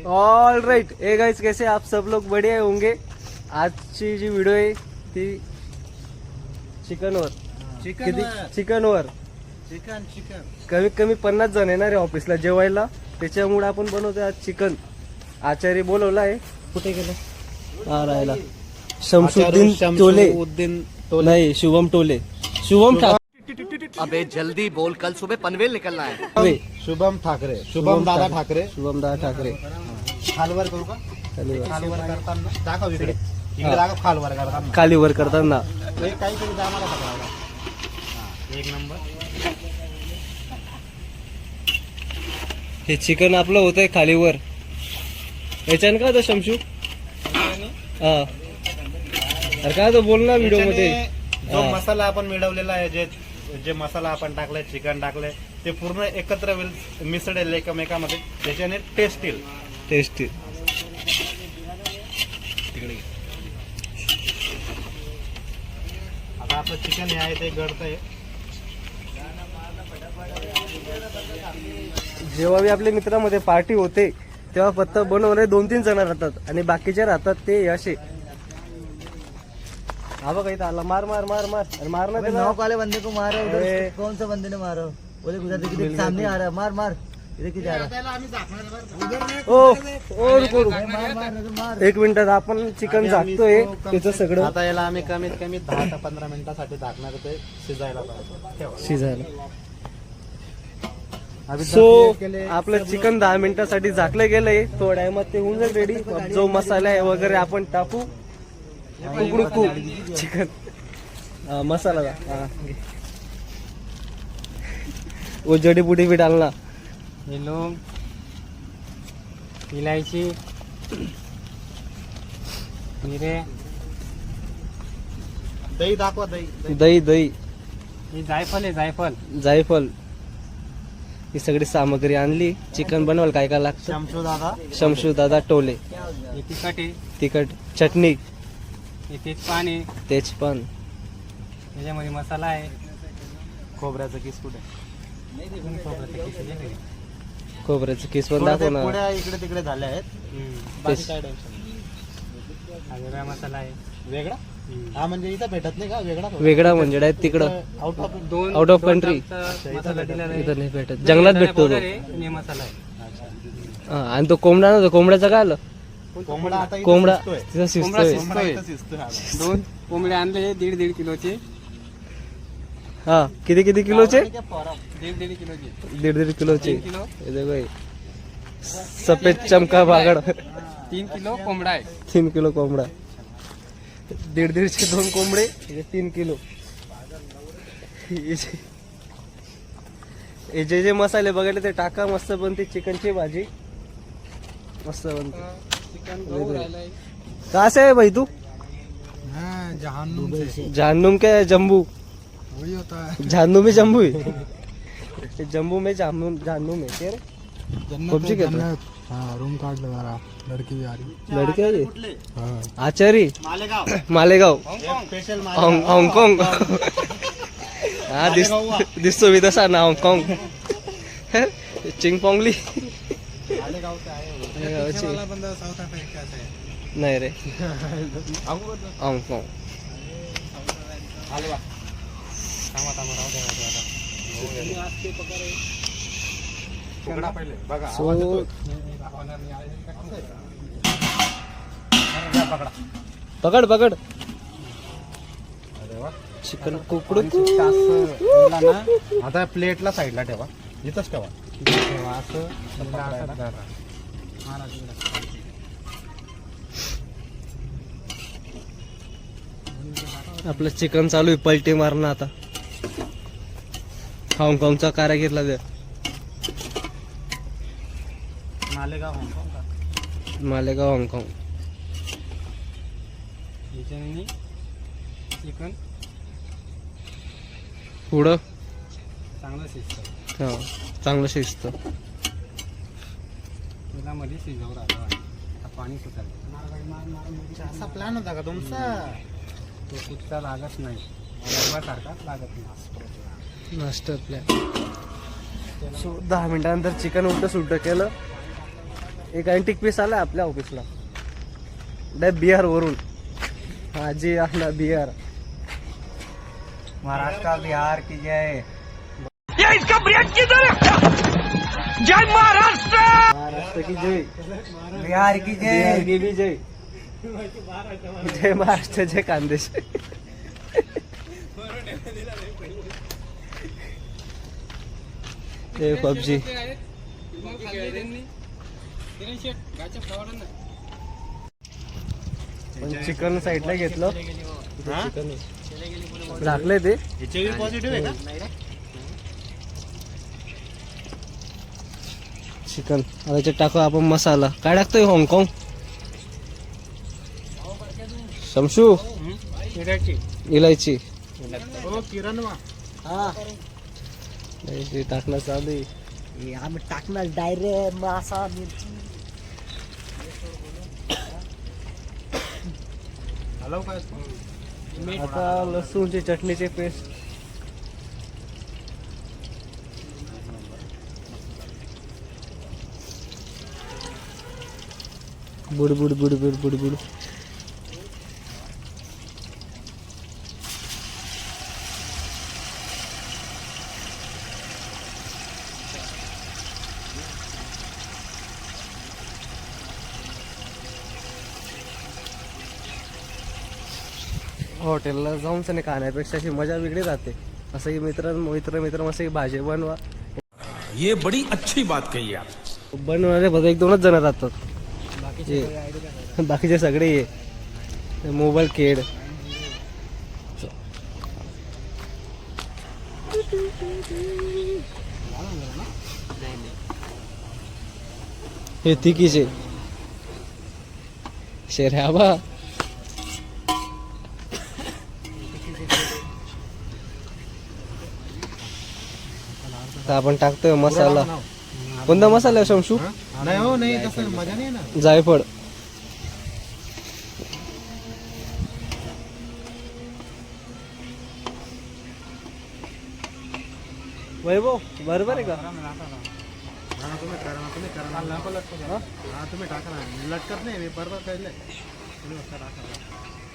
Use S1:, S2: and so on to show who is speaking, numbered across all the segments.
S1: All right. ए guys, कैसे आप सब लोग बढ़िया होंगे। आजची जी व्हिडिओ आहे ती चिकनवर चिकन कमीत कमी 50 जण येणार आहे ऑफिसला जेवायला, त्याच्यामुळे आपण बनवतोय आज चिकन। आचारी बोलवला आहे, कुठे गेला हा राहिला, शमशुद्दीन टोले नाही, शुभम टोले, शुभम ठाकरे।
S2: अबे जल्दी बोल, कल सुबह पनवेल निकलना है।
S3: शुभम ठाकरे, शुभम दादा ठाकरे,
S1: शुभम दादा ठाकरे।
S3: खालवर करू का?
S1: खालीवर
S3: करताना दाखव इकडे, इकडे दाखव खालवर करताना,
S1: खालीवर करताना
S3: काहीतरी आम्हाला पकडायला। एक नंबर।
S1: हे चिकन आपलं होतंय खालीवर, याच्यानं काय होतं शमशू? हा अरे काय होतं बोल ना व्हिडिओ मध्ये।
S3: जो मसाला आपण मिळवलेला आहे, जे मसाला आपण टाकलाय, चिकन टाकलंय, ते पूर्ण एकत्र मिसळेल एकमेकामध्ये, त्याच्याने टेस्ट येईल।
S1: टेस्टी
S3: आता आपलं चिकन हे आहे ते गळतंय।
S1: जेव्हा बी आपल्या मित्रामध्ये पार्टी होते तेव्हा फक्त बनवणारे 2-3 जण राहतात आणि बाकीचे राहतात ते असे। हा बघा इथं आला, मार मार मार मार, अरे मार ना त्याला।
S4: नॉक वाले बंदे को मारो, उधर कौन सा बंदे ने मारो? बोले गुजराती की देख सामने आ रहा है, मार मार, इधर की जा रहा है।
S1: ओ ओ रुको रुको,
S4: मार मार मार।
S1: 1 मिनिटात आपण चिकन झाकतोय त्याचं सगळं
S3: आता याला आम्ही कमीत कमी 10 ते 15 मिनिटासाठी झाकणार, ते शिजायला पाहिजे।
S1: शिजायला। सो आपलं चिकन 10 मिनिटासाठी झाकलं गेलंय, थोड्या टायमात ते होऊन जाईल रेडी। जो मसाला आहे वगैरे आपण टाकू, उकडू चिकन मसाला हाँ। वो जड़ी बूटी भी डालना,
S4: लौंग, इलायची, मिरे,
S3: दही दाखवा, दही
S1: दही दही
S4: हे जायफळ आहे, जायफळ,
S1: जायफळ, ही सगळी सामग्री आणली। चिकन बनवायला काय काय लागतं? शमशू दादा टोले।
S4: हे तिखट आहे,
S1: तिखट, चटणी,
S4: हे तेजपान आहे,
S1: तेजपान,
S4: याच्यामध्ये मसाला आहे,
S3: खोबऱ्याचं किस कुठे?
S4: खोबऱ्याचं किस आहे.
S1: खोबऱ्याचं किस पण दाखव ना।
S3: पुढे इकडे तिकडे झाले आहेत, बाकी काय टेन्शन नाही।
S4: हा वेगळा मसाला आहे,
S3: वेगळा? हा म्हणजे इथं भेटत नाही का वेगळा?
S1: वेगळा म्हणजे डायरेक्ट तिकडं आउट ऑफ कंट्री
S4: मसाला दिलेला आहे,
S1: इथं नाही भेटत, जंगलात भेटतो तो।
S4: आणि मसाला आहे।
S1: हा, आणि तो कोंबडा ना, तो कोंबड्याचं काय आलं?
S3: कोंबडा आता इथं
S1: कोंबडा
S3: शिजतोय।
S1: तिथं शिजतोय।
S3: कोंबडा इथं शिजतोय हा।
S4: 2 कोंबडे आणले 1.5 किलोचे,
S1: हा किती किती किलोचे?
S4: 1.5 किलोचे,
S1: 1.5 किलोचे।
S4: 3 किलो,
S1: हे देखो ये सफेद चमका बागड,
S4: 3 किलो कोंबडा आहे।
S1: 3 किलो कोंबडा, 1.5चे 2 कोंबडे, 3 किलो। हे जे मसाले बघायला ते टाका, मस्त बनते चिकनची भाजी, मस्त बनते। कहाँ से है भाई तू? जहन्नुम के जम्बू,
S3: वही होता है।
S1: जहन्नुम में जम्बू है, जम्बू में जहन्नुम है तेरे। पबजी के
S3: हाँ, रूम कार्ड लगा रहा, लड़की भी आ रही।
S1: लड़के है ये?
S3: हाँ,
S1: आचारी मालेगाव,
S3: स्पेशल
S1: हाँगकाँग। हा दिसतो विदसा ना हाँगकाँग, चिंगपोंगली
S3: मालेगाव से आए
S1: गावची
S3: वाला बंदा साउथ अफ्रीका से है।
S1: नाही रे, हाँगकाँग।
S3: हलवा पकडा पहिले बघा,
S1: सो
S3: आवाज येतोय? पकडा।
S1: पकड पकड
S3: अरे वा,
S1: चिकन कुकडू।
S3: आता प्लेटला साईडला ठेवा, इथंच ठेवा।
S4: असं
S1: आपलं चिकन चालू आहे पलटी मारणं आता। हाँगकाँगचा कारागीरला द्या,
S3: मालेगाव हाँगकाँग का?
S1: मालेगाव हाँगकाँग।
S4: याच्याने चिकन
S1: पुढं
S4: चांगलं शिजतं,
S1: हा चांगलं शिजतं।
S4: त्याला मध्ये शिजवून राहिलं आता पाणी सुटायला।
S3: असा प्लॅन होता का तुमचा?
S4: तो कुठचा लागत नाही, सारखाच लागत नाही।
S1: Master plan. 10 मिनिटानंतर चिकन उलट सुलट केलं, एक अँटिक पीस आलाय आपल्या ऑफिसला बिहार वरून. हाजी आपला बिहार.
S4: महाराष्ट्र बिहार की जय.
S1: महाराष्ट्र की जय.
S4: बिहार की
S1: बिहार
S4: जय.
S1: की भी जय. जय महाराष्ट्र जय खानदेश. हे पबजी. चिकन साईडला घेतलं. चिकन झाकलंय ते.
S3: HIV पॉझिटिव्ह आहे का?
S1: चिकन आता याच्यात टाकू आपण मसाला. काय टाकतोय हाँगकाँग शमशू. इलायची.
S3: हो किरणवा.
S1: ते टाकणं चालू आहे.
S4: हे आम्ही टाकणार डायरेक्ट मासा मिरची.
S3: हॅलो काय
S1: आता लसूणची चटणीची पेस्ट. बुड बुड बुड बुड बुड बुड. हॉटेलला जाऊन सनी खाण्यापेक्षा अशी मजा वेगळी राहते. असं की मित्र मित्र मित्र मस्त भाजी बनवा.
S5: ये बड़ी अच्छी बात कही आप.
S1: बनवणारे फक्त 1-2च जण राहतात. बाकीचे सगळे ये मोबाईल खेळ. हे तिकीचे शेऱ्याबा. आता आपण टाकतोय मसाला. कोणता मसाला आहे शमशू?
S3: नाही हो नाही तसं मजा नाही ना.
S1: जायफळ. वैभव बरोबर आहे का?
S3: तुम्ही करा हा तुम्ही टाका ना. लटकत नाही मी बरोबर कळलंय. तुम्ही फक्त टाका.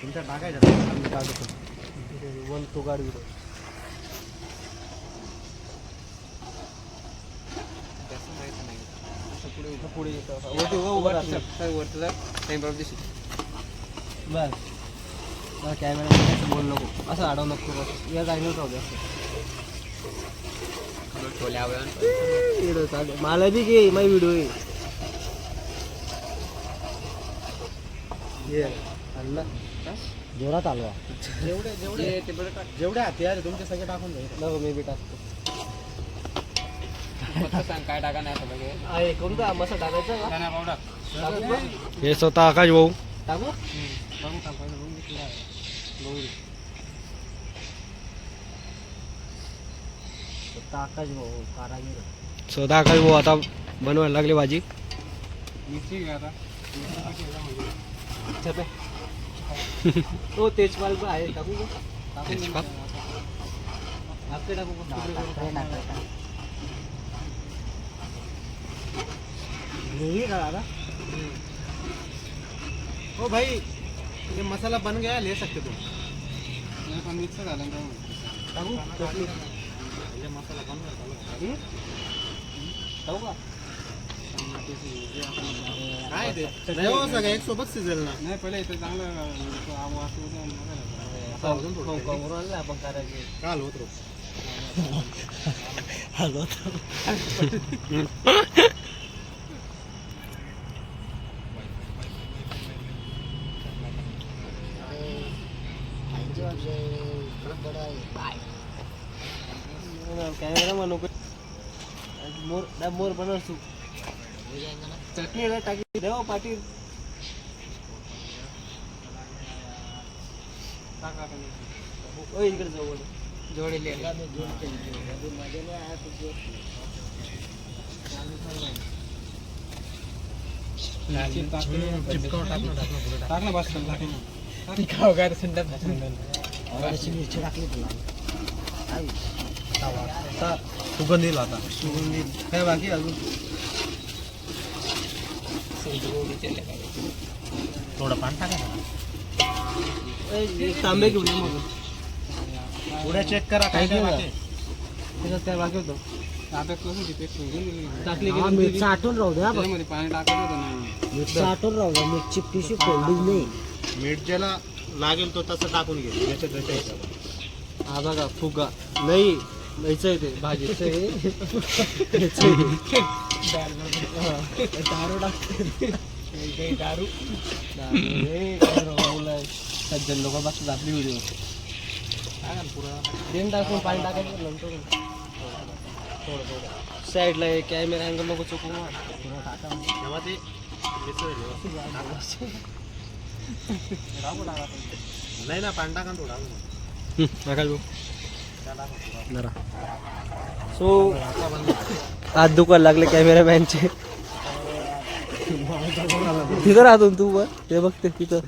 S3: तुमच्या टाकायचं.
S1: वन तो गाडी पुढे बस कॅमेरा बोल नको. असं अडवू नको. बस या जागेवर राहू दे. चालेल. मला बी घे माझी व्हिडिओ
S4: जोरात आलो.
S3: जेवढे हत्यार तुमचे सगळे टाकून द्यायचे.
S1: मी बी टाकतो.
S6: काय टाका नाही
S1: आहे कोणता मसा टाकायचा का?
S6: पावडर.
S1: हे स्वतः आकाश भाऊ
S6: टाकू
S4: आकाश भाऊ कारागीर.
S1: स्वतः आकाश भाऊ आता बनवायला लागले भाजी. तो तेजपाल पण आहे. टाकू का?
S3: ओ भाई ये मसाला बन गया ले सकते तुम.
S6: मिक्स झालं
S1: टाकू चटणी.
S3: ये मसाला बन गया.
S1: टाकू का?
S3: काय ते नाही हो सगळं एक सोबत शिजेल ना.
S6: नाही पहिले इथं चांगलं
S1: आपण करायचे.
S3: काल होत रो.
S1: कॅमेरा म्हणू मोर मोर बनवतो. चटणी टाकी देवा पाटील. इकडे जवळ
S6: जोडले टाकलं बस
S4: मिरची टाकली तुला.
S3: सुगंध येईल आता.
S1: सुगंधी
S3: काय बाकी अजून थोडं पाणी टाका ना.
S1: एक तांबे घेऊन ये मग.
S3: पुढे चेक करा काय काय बाकी आहे.
S1: त्याच्यात काय बाकी होतं
S6: ताब्यात नसून ती पेस्ट निघून गेली.
S1: टाकली
S4: हा,
S1: की
S4: मीठ साठून राहू द्या.
S6: त्याच्यामध्ये पाणी टाकायचं होतं नाही.
S4: मीठ साठून राहू द्या. मीठची पिशी फोल्डिंग नाही.
S3: मीठ ज्याला लागेल तो तसं टाकून घे याच्या त्याच्या हिशोबाने.
S1: हा बघा फुगा नाही यायचं आहे ते भाजीचं आहे. याचं आहे ते. दारू टाकते दारू सज्जन लोक बसतात आपली व्हिडिओ तेल टाकून पाणी टाकायचं नंतर साईडला कॅमेरा अँगल नको चुकू
S3: तेव्हा ते मिसळेल व्यवस्थित. नाही ना पाणी टाका ना थोडा.
S1: जरा सो हात दुखायला लागले कॅमेरामॅनचे. तिथं राहतो ना तू वर ते बघते तिथं.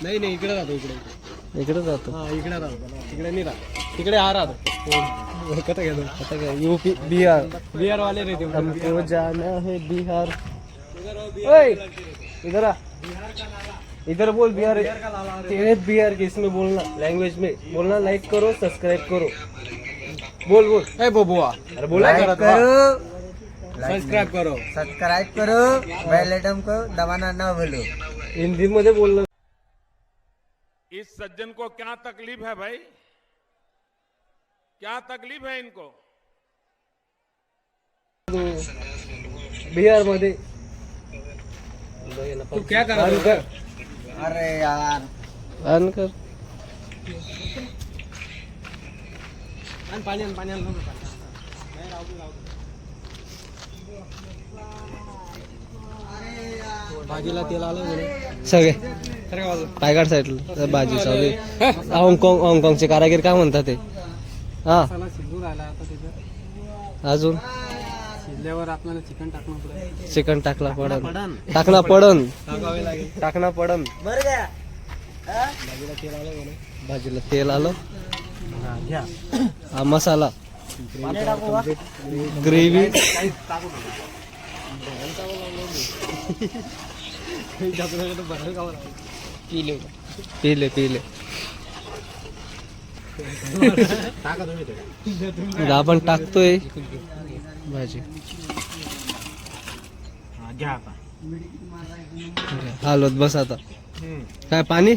S6: नाही नाही इकडे राहतो इकडे
S1: इकडेच राहतो.
S6: हा इकडे राहतो तिकडे नाही राहत तिकडे हा राहतो कथा घेतो
S1: आता काय यूपी बिहार
S6: बिहार वाले रे ते
S1: हमको जाना है बिहार. ओए इधर आ इधर बोल बिहार तेरे बिहार के इसमें बोलना लैंग्वेज में बोलना. लाइक करो सब्सक्राइब करो बोल बोल.
S6: ए बोबुआ
S1: अरे बोला
S4: लाइक करो,
S6: सब्सक्राइब करो.
S4: सब्सक्राइब करो, बेल आइटम को दबाना ना भूलो.
S1: हिंदी मध्ये बोलणं.
S5: इस सज्जन को क्या तकलीफ है भाई? क्या तकलीफ है इनको?
S1: बिहार मध्ये
S6: तू क्या कर रहा
S1: ऑन
S6: है?
S1: कर
S4: अरे यार
S1: ऑन कर.
S6: पाणी पाणी भाजीला तेल आलं म्हणे.
S1: सगळे
S6: तर काय
S1: पायगाड साईडला भाजी चालू. हाँगकाँगचे कारागीर काय म्हणतात ते. हा
S6: मसाला शिजून राहिला आता तिथं
S1: अजून
S6: शिजल्यावर आपल्याला चिकन टाकणं पडेल.
S1: चिकन टाकला पडन टाकणं पडन
S6: टाकावे लागेल.
S1: टाकणं पडन.
S4: बर गया.
S6: भाजीला तेल आलं म्हणे.
S1: भाजीला तेल आलं.
S3: घ्या.
S1: हा मसाला
S4: पाणी टाकू का?
S1: ग्रेव्ही पिले पिले
S3: टाका तुम्ही ते.
S1: आता आपण टाकतोय भाजी.
S3: हा, घ्या आता.
S1: हालत बस आता. काय पाणी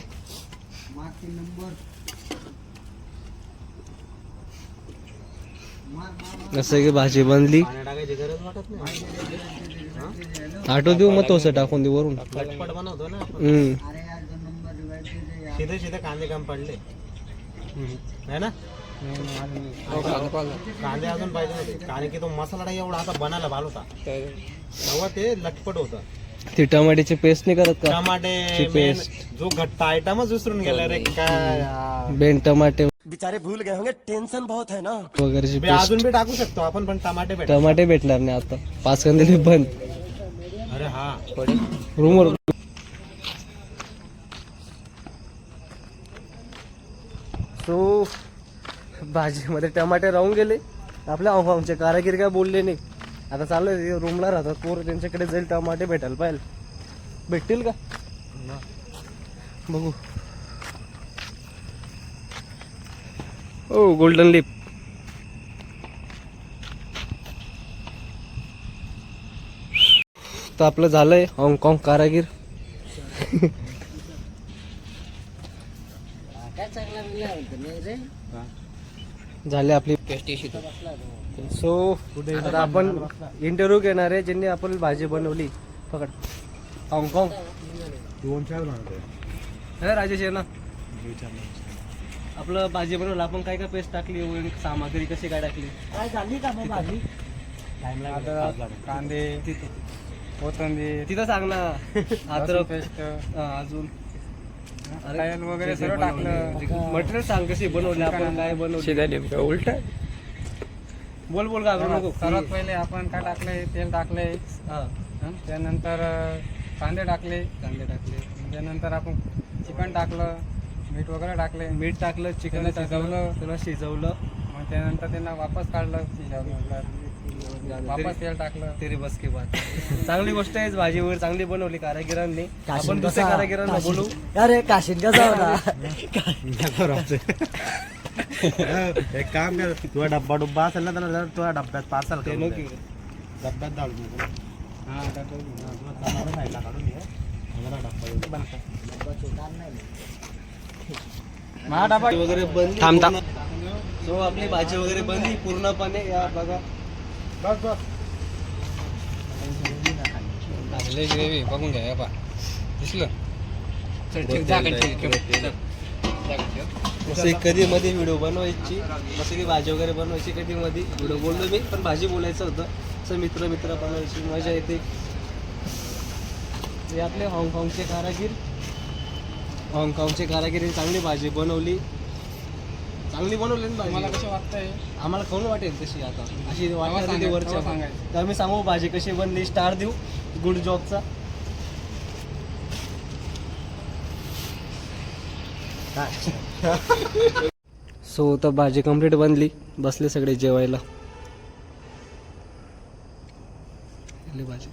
S1: असं की भाजी बनली.
S3: पाणी टाकायची गरज वाटत नाही.
S1: आटो देऊ मग तोस टाकून देऊ वरून.
S3: लटपट बनवतो ना आपण. सीधे सीधे कांदे कम पडले है ना. कांदे अजून पाहिजे होते कारण की तो मसाला एवढा आता बनायला भाल होता तेव्हा ते लटपट होतं.
S1: ती टमाट्याची पेस्ट नाही करत का.
S3: टमाटे
S1: ची
S3: मेन
S1: पेस्ट.
S3: जो घट्टा आयटमच विसरून गेला रे काय यार.
S1: बेन टमाटे
S2: बेचारे भूल गए होंगे टेंशन बहुत है ना.
S1: वगैरेची
S3: बे,
S1: पेस्ट.
S3: अजून बी टाकू शकतो आपण पण टमाटे भेट.
S1: टमाटे भेटणार नाही आता. 5 कांदे बंद
S3: अरे हा
S1: रूमवर. सो भाजीमध्ये टमाटे राहून गेले. आपल्या हाँगकाँगचे कारागीर काय बोलले नाही. आता चालू रूमला राहतात पोर त्यांच्याकडे जाईल टमाटे भेटायला पाहिजे. भेटतील का बघू. ओ गोल्डन लिप. तर आपलं झालंय हाँगकाँग कारागीर.
S4: काय चांगला नाही रे.
S1: झाले आपली. सो आता आपण इंटरव्ह्यू घेणार आहे ज्यांनी आपण भाजी बनवली. पकड हाँगकाँग.
S3: 2-4 बनवतो.
S1: हे राजेश आहे ना. आपलं भाजी बनवलं आपण काय काय पेस्ट टाकली वगैरे सामग्री कशी काय टाकली.
S4: काय झाली का मग भाजी?
S6: कांदे कोथिंबीर
S1: तिथं सांग ना. अद्रक
S6: पेस्ट
S1: अजून
S6: तेल वगैरे सर्व टाकलं.
S1: मटेरियल सांग कशी बनवली आपण काय बनवली.
S6: उलट
S1: बोल बोल का नको.
S6: सर्वात पहिले आपण काय टाकले तेल टाकले.
S1: हा
S6: त्यानंतर कांदे टाकले. त्यानंतर आपण चिकन टाकलं मीठ वगैरे टाकले.
S1: मीठ टाकलं चिकन
S6: त्याला शिजवलं.
S1: त्याला शिजवलं.
S6: मग त्यानंतर त्यांना वापस काढलं शिजवलं. वापस तेल टाकलं.
S1: तेरी बस के बाद. चांगली गोष्ट आहे, भाजी वगैरे चांगली बनवली कारागिरांनी.
S4: काशीन
S1: आपण दुसऱ्या
S4: कसा?
S1: कारागिरांना बोलू.
S4: अरे काशीन कसा होता?
S3: एक काम कर, तुझा डब्बा असेल ना तर तुझ्या डब्यात पार्सल
S1: ते
S3: करून
S1: नको
S3: दे. डब्यात डाळून दे.
S6: हा टाकलं.
S3: तुला साईडला काढून घे. जरा डब्बा देऊन दे.
S6: माझा डबा
S1: वगैरे बनली.
S6: थांब, थांब.
S1: सो आपली भाजी वगैरे बनली पूर्णपणे. या बघा
S3: बस बस.
S6: लय ग्रेव्ही बघून घ्या पा दिसलं.
S1: जसे कधी मध्ये व्हिडिओ बनवायची, जसं की भाजी वगैरे बनवायची कधी मध्ये व्हिडिओ बोललो मी, पण भाजी बोलायचं होतं. असं मित्र बनवायची मजा येते. हे आपले हाँगकाँगचे कारागीर चांगली भाजी बनवली. चांगली बनवली ना
S6: मला
S1: भाजी.
S6: कसं वाटतंय
S1: आम्हाला खाऊन वाटेल तशी आता अशी
S6: तेव्हा
S1: वाटणार
S6: सांगायचं,
S1: वरच्या
S6: तेव्हा सांगायचं.
S1: तर आम्ही सांगू भाजी कशी बनली, स्टार देऊ गुड जॉबचा. सो तर भाजी कंप्लीट बनली. बसले सगळे जेवायला. भाजी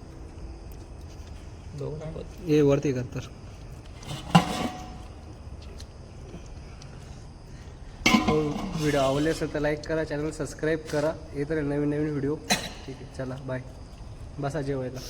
S1: हे वरती कर तर. व्हिडिओ आवडले असेल तर लाईक करा, चॅनल सबस्क्राईब करा. येत नवीन व्हिडिओ. ठीक आहे, चला बाय. बसा जेवायला.